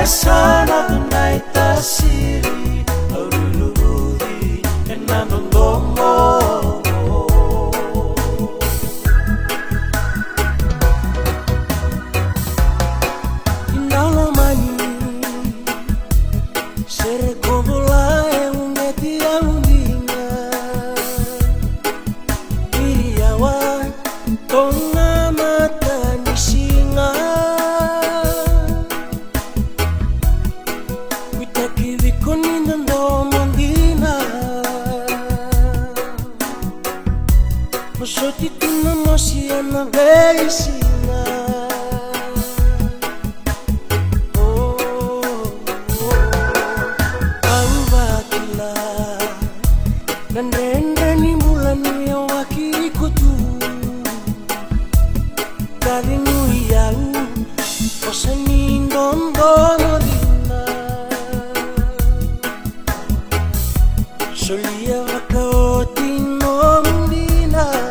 sana tunay tasiri aululuhi enanondomo inalamani serekobola eungeti aundinga iriawa tonga mata nisinga Masoti tuna mosia na veisina Au vakila Nandenda ni mulani ya wakiko tu Karinu yau Osani ndondono dina Solia vakaoti nomdina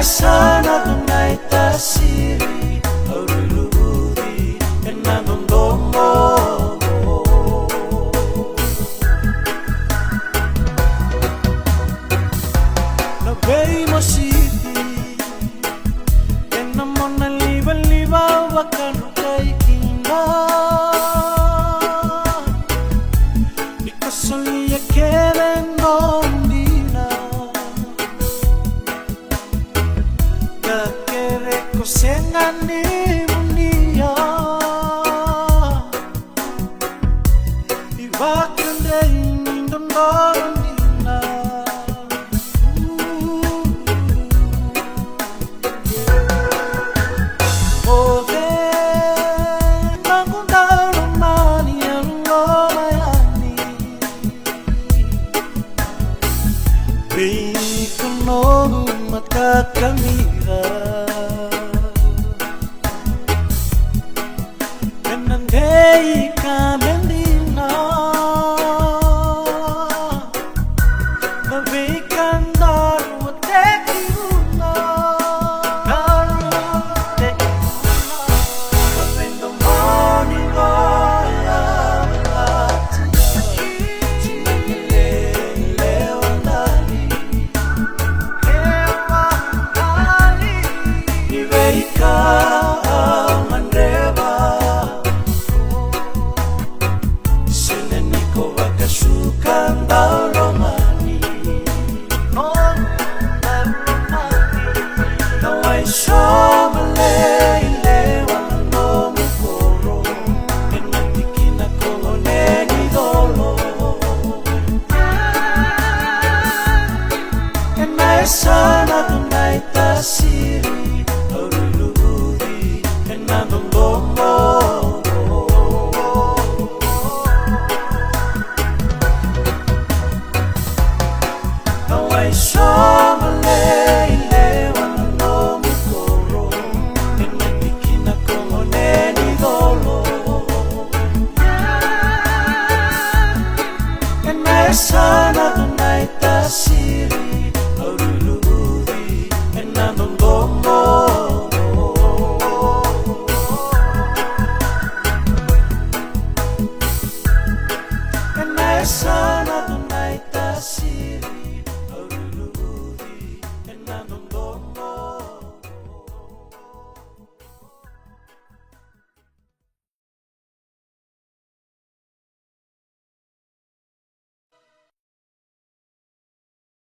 sana tunay tasiri aululuhi enanondomo Nabay mo city enamon na liba-liba wakano kay kinda Ikasolia keren ondina Sengani munia Iwakande indondondina Ove Nangundaro mani Angomayani Bikono matakamira Hey, Kamendina, the weekend will take you now. In the morning, sana tunay tasiri